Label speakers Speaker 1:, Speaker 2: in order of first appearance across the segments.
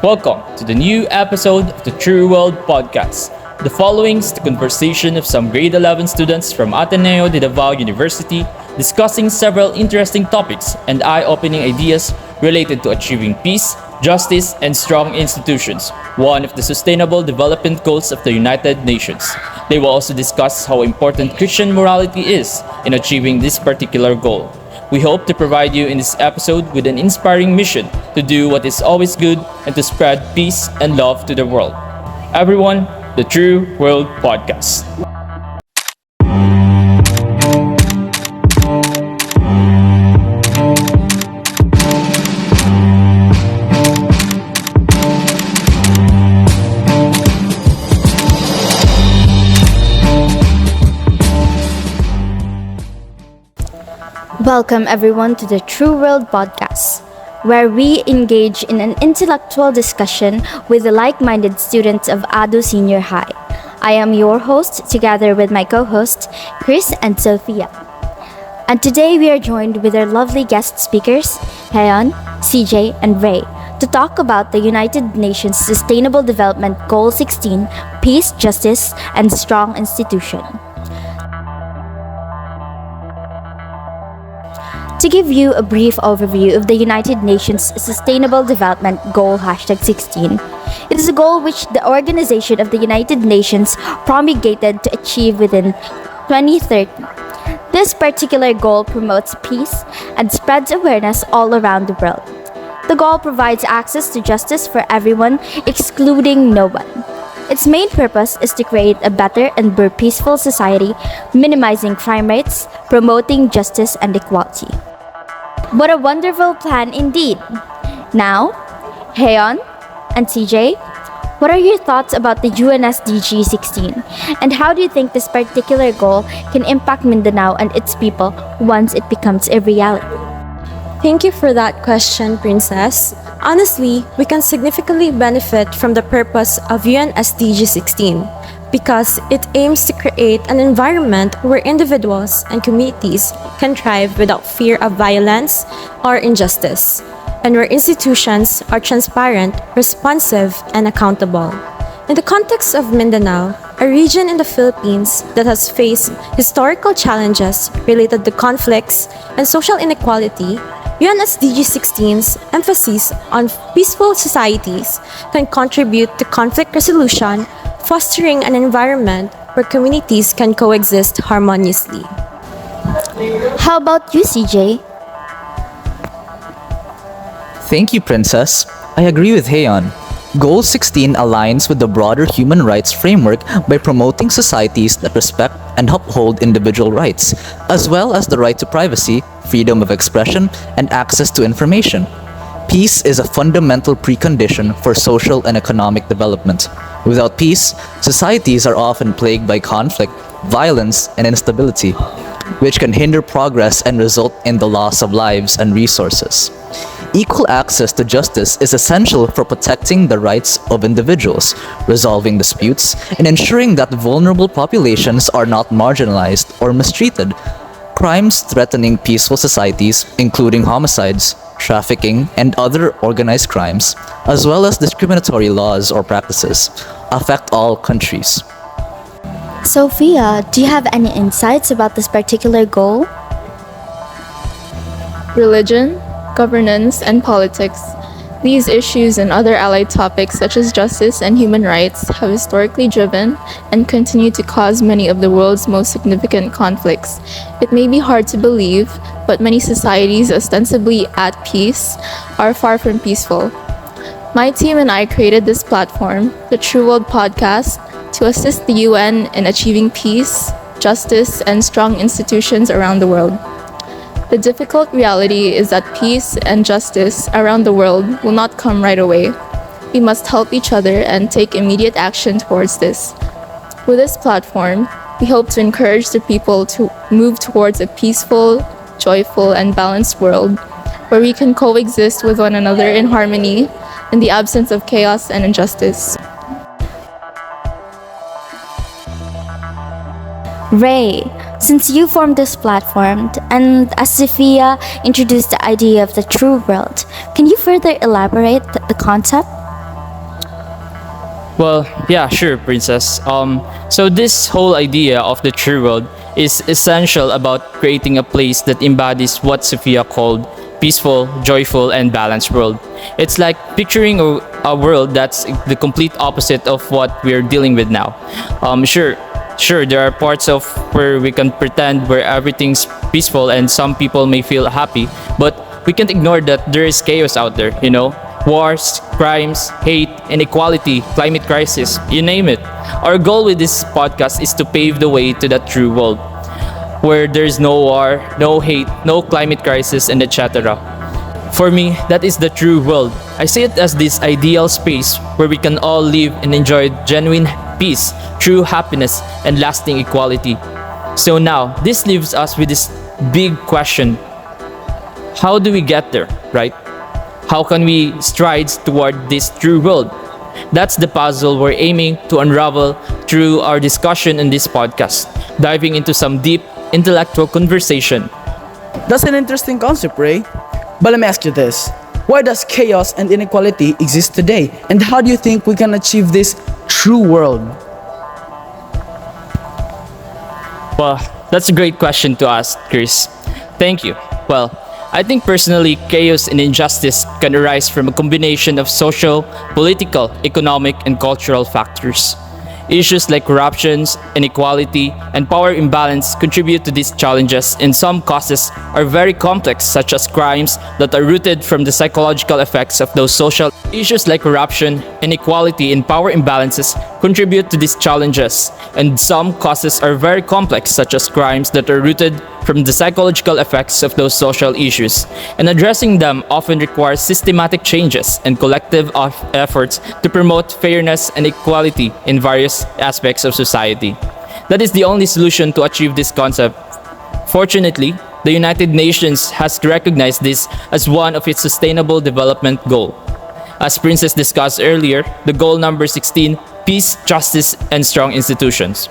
Speaker 1: Welcome to the new episode of the True World Podcast. The following is the conversation of some grade 11 students from Ateneo de Davao University discussing several interesting topics and eye-opening ideas related to achieving peace, justice, and strong institutions, one of the Sustainable Development Goals of the United Nations. They will also discuss how important Christian morality is in achieving this particular goal. We hope to provide you in this episode with an inspiring mission to do what is always good and to spread peace and love to the world. Everyone, the True World Podcast.
Speaker 2: Welcome everyone to the True World Podcast, where we engage in an intellectual discussion with the like-minded students of ADU Senior High. I am your host, together with my co-hosts, Chris and Sophia. And today we are joined with our lovely guest speakers, Heon, CJ, and Ray, to talk about the United Nations Sustainable Development Goal 16, Peace, Justice, and Strong Institution. To give you a brief overview of the United Nations Sustainable Development Goal #16, it is a goal which the Organization of the United Nations promulgated to achieve within 2030. This particular goal promotes peace and spreads awareness all around the world. The goal provides access to justice for everyone, excluding no one. Its main purpose is to create a better and more peaceful society, minimizing crime rates, promoting justice and equality. What a wonderful plan indeed! Now, Heon and CJ, what are your thoughts about the UNSDG 16? And how do you think this particular goal can impact Mindanao and its people once it becomes a reality?
Speaker 3: Thank you for that question, Princess. Honestly, we can significantly benefit from the purpose of UNSDG 16 because it aims to create an environment where individuals and communities can thrive without fear of violence or injustice, and where institutions are transparent, responsive, and accountable. In the context of Mindanao, a region in the Philippines that has faced historical challenges related to conflicts and social inequality, UNSDG 16's emphasis on peaceful societies can contribute to conflict resolution, fostering an environment where communities can coexist harmoniously.
Speaker 2: How about you, CJ?
Speaker 4: Thank you, Princess. I agree with Heon. Goal 16 aligns with the broader human rights framework by promoting societies that respect and uphold individual rights, as well as the right to privacy, freedom of expression, and access to information. Peace is a fundamental precondition for social and economic development. Without peace, societies are often plagued by conflict, violence, and instability, which can hinder progress and result in the loss of lives and resources. Equal access to justice is essential for protecting the rights of individuals, resolving disputes, and ensuring that vulnerable populations are not marginalized or mistreated. Crimes threatening peaceful societies, including homicides, trafficking, and other organized crimes, as well as discriminatory laws or practices, affect all countries.
Speaker 2: Sophia, do you have any insights about this particular goal?
Speaker 5: Religion, governance, and politics. These issues and other allied topics such as justice and human rights have historically driven and continue to cause many of the world's most significant conflicts. It may be hard to believe, but many societies ostensibly at peace are far from peaceful. My team and I created this platform, the True World Podcast, to assist the UN in achieving peace, justice, and strong institutions around the world. The difficult reality is that peace and justice around the world will not come right away. We must help each other and take immediate action towards this. With this platform, we hope to encourage the people to move towards a peaceful, joyful, and balanced world where we can coexist with one another in harmony in the absence of chaos and injustice.
Speaker 2: Ray, since you formed this platform and as Sophia introduced the idea of the true world, can you further elaborate the concept?
Speaker 1: Well, yeah, sure, Princess. So this whole idea of the true world is essential about creating a place that embodies what Sophia called peaceful, joyful, and balanced world. It's like picturing a world that's the complete opposite of what we're dealing with now. Sure, there are parts of where we can pretend where everything's peaceful and some people may feel happy, but we can't ignore that there is chaos out there, you know? Wars, crimes, hate, inequality, climate crisis, you name it. Our goal with this podcast is to pave the way to that true world where there's no war, no hate, no climate crisis, and etc. For me, that is the true world. I see it as this ideal space where we can all live and enjoy genuine peace, true happiness, and lasting equality. So now, this leaves us with this big question. How do we get there, right? How can we stride toward this true world? That's the puzzle we're aiming to unravel through our discussion in this podcast, diving into some deep intellectual conversation.
Speaker 6: That's an interesting concept, Ray. But let me ask you this. Why does chaos and inequality exist today? And how do you think we can achieve this true world?
Speaker 1: Well, that's a great question to ask, Chris. Thank you. Well, I think personally, chaos and injustice can arise from a combination of social, political, economic, and cultural factors. Issues like corruption, inequality, and power imbalance contribute to these challenges, and some causes are very complex, such as crimes that are rooted from the psychological effects of those social issues like corruption, inequality, and power imbalances contribute to these challenges, and some causes are very complex, such as crimes that are rooted from the psychological effects of those social issues, and addressing them often requires systematic changes and collective efforts to promote fairness and equality in various aspects of society. That is the only solution to achieve this concept. Fortunately, the United Nations has recognized this as one of its sustainable development goals. As Princess discussed earlier, the goal number 16, peace, justice, and strong institutions.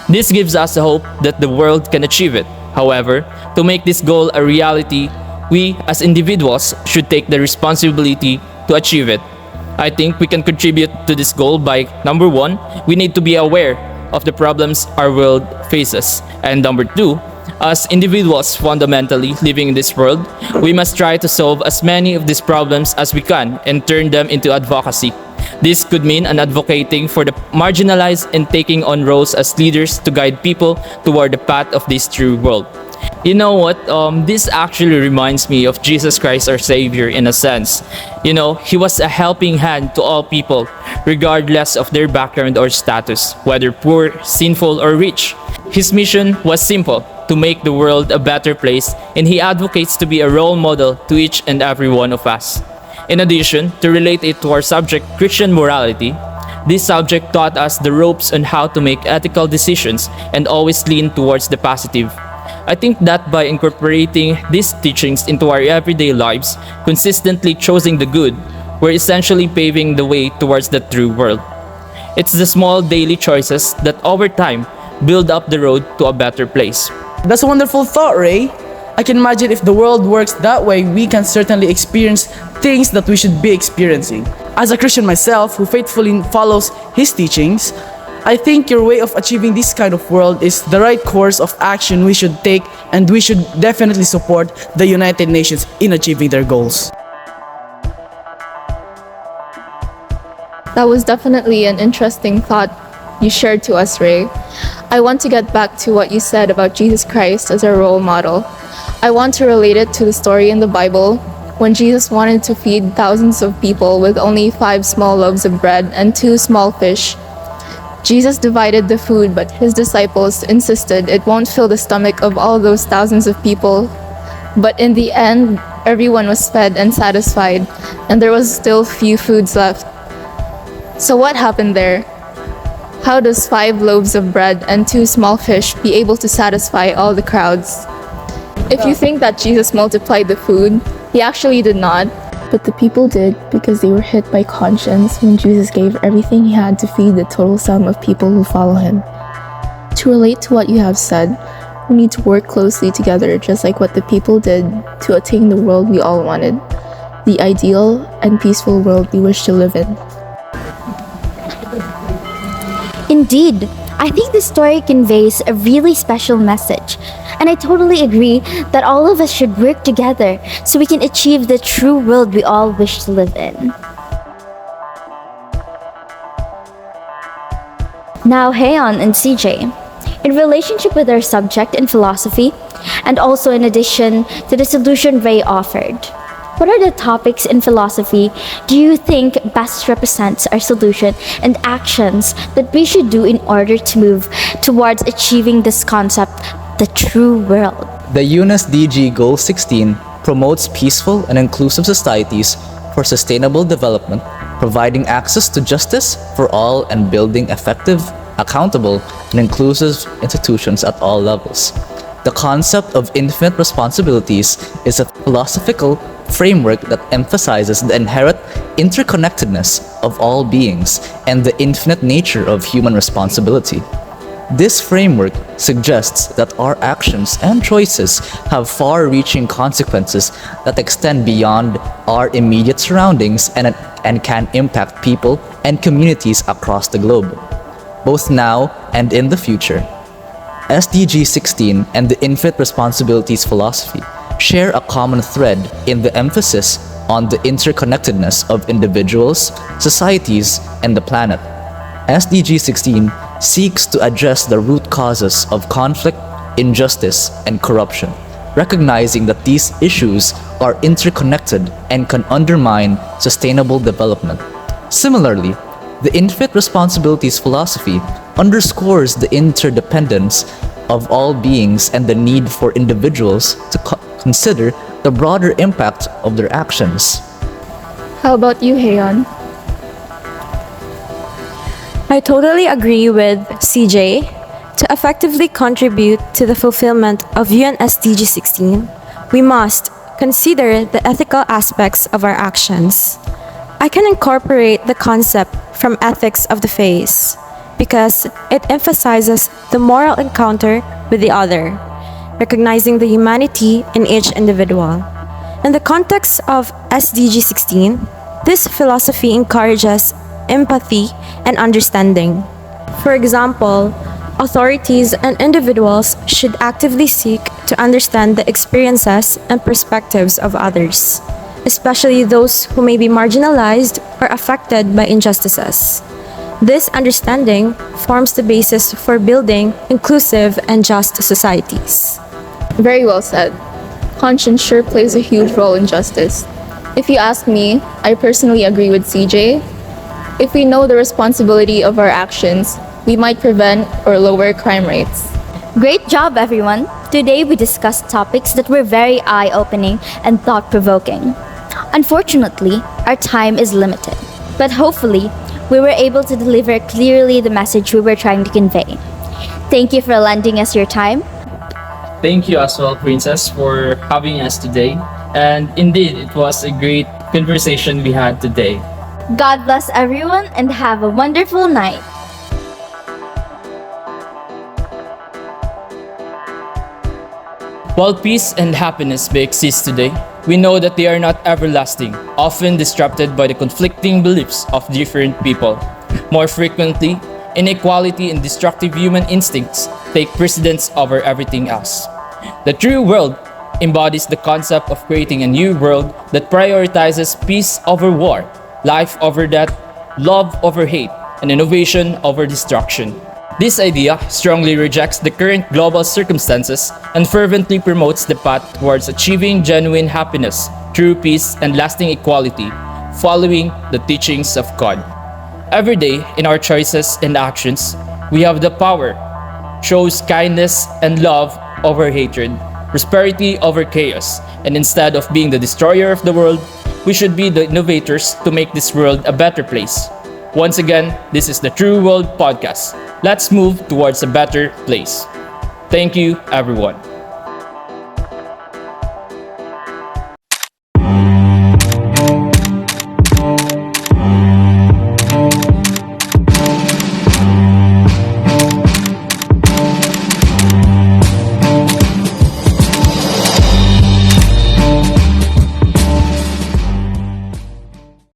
Speaker 1: This gives us a hope that the world can achieve it. However, to make this goal a reality, we as individuals should take the responsibility to achieve it. I think we can contribute to this goal by, number one, we need to be aware of the problems our world faces. And number two, as individuals fundamentally living in this world, we must try to solve as many of these problems as we can and turn them into advocacy. This could mean advocating for the marginalized and taking on roles as leaders to guide people toward the path of this true world. You know what? This actually reminds me of Jesus Christ, our Savior, in a sense. You know, He was a helping hand to all people, regardless of their background or status, whether poor, sinful, or rich. His mission was simple, to make the world a better place, and He advocates to be a role model to each and every one of us. In addition, to relate it to our subject, Christian morality, this subject taught us the ropes on how to make ethical decisions and always lean towards the positive. I think that by incorporating these teachings into our everyday lives, consistently choosing the good, we're essentially paving the way towards the true world. It's the small daily choices that over time build up the road to a better place.
Speaker 6: That's a wonderful thought, Ray. I can imagine if the world works that way, we can certainly experience things that we should be experiencing. As a Christian myself, who faithfully follows His teachings, I think your way of achieving this kind of world is the right course of action we should take, and we should definitely support the United Nations in achieving their goals.
Speaker 5: That was definitely an interesting thought you shared to us, Ray. I want to get back to what you said about Jesus Christ as our role model. I want to relate it to the story in the Bible when Jesus wanted to feed thousands of people with only 5 small loaves of bread and 2 small fish. Jesus divided the food, but his disciples insisted it won't fill the stomach of all those thousands of people. But in the end, everyone was fed and satisfied, and there was still few foods left. So what happened there? How does 5 loaves of bread and 2 small fish be able to satisfy all the crowds? If you think that Jesus multiplied the food, he actually did not.
Speaker 7: But the people did because they were hit by conscience when Jesus gave everything he had to feed the total sum of people who follow him. To relate to what you have said, we need to work closely together just like what the people did to attain the world we all wanted, the ideal and peaceful world we wish to live in.
Speaker 2: Indeed, I think this story conveys a really special message, and I totally agree that all of us should work together so we can achieve the true world we all wish to live in. Now, Heian and CJ, in relationship with our subject in philosophy, and also in addition to the solution Ray offered, what are the topics in philosophy do you think best represents our solution and actions that we should do in order to move towards achieving this concept, the true world?
Speaker 4: The UNSDG Goal 16 promotes peaceful and inclusive societies for sustainable development, providing access to justice for all and building effective, accountable, and inclusive institutions at all levels. The concept of infinite responsibilities is a philosophical framework that emphasizes the inherent interconnectedness of all beings and the infinite nature of human responsibility. This framework suggests that our actions and choices have far-reaching consequences that extend beyond our immediate surroundings and can impact people and communities across the globe, both now and in the future. SDG 16 and the Infinite Responsibilities philosophy share a common thread in the emphasis on the interconnectedness of individuals, societies, and the planet. SDG 16 seeks to address the root causes of conflict, injustice, and corruption, recognizing that these issues are interconnected and can undermine sustainable development. Similarly, the Infinite Responsibilities philosophy underscores the interdependence of all beings and the need for individuals to consider the broader impact of their actions.
Speaker 5: How about you, Heian?
Speaker 3: I totally agree with CJ. To effectively contribute to the fulfillment of UN SDG 16, we must consider the ethical aspects of our actions. I can incorporate the concept from ethics of the faith because it emphasizes the moral encounter with the other, recognizing the humanity in each individual. In the context of SDG 16, this philosophy encourages empathy and understanding. For example, authorities and individuals should actively seek to understand the experiences and perspectives of others, especially those who may be marginalized or affected by injustices. This understanding forms the basis for building inclusive and just societies.
Speaker 5: Very well said. Conscience sure plays a huge role in justice. If you ask me, I personally agree with CJ. If we know the responsibility of our actions, we might prevent or lower crime rates.
Speaker 2: Great job, everyone! Today we discussed topics that were very eye-opening and thought-provoking. Unfortunately, our time is limited, but hopefully, we were able to deliver clearly the message we were trying to convey. Thank you for lending us your time.
Speaker 1: Thank you as well, Princess, for having us today. And indeed, it was a great conversation we had today.
Speaker 2: God bless everyone and have a wonderful night.
Speaker 1: While peace and happiness may exist today, we know that they are not everlasting, often disrupted by the conflicting beliefs of different people. More frequently, inequality and destructive human instincts take precedence over everything else. The true world embodies the concept of creating a new world that prioritizes peace over war, life over death, love over hate, and innovation over destruction. This idea strongly rejects the current global circumstances and fervently promotes the path towards achieving genuine happiness true peace, and lasting equality, following the teachings of God. Every day, in our choices and actions, we have the power. Choose kindness and love over hatred, prosperity over chaos, and instead of being the destroyer of the world, we should be the innovators to make this world a better place. Once again, this is the True World Podcast. Let's move towards a better place. Thank you, everyone.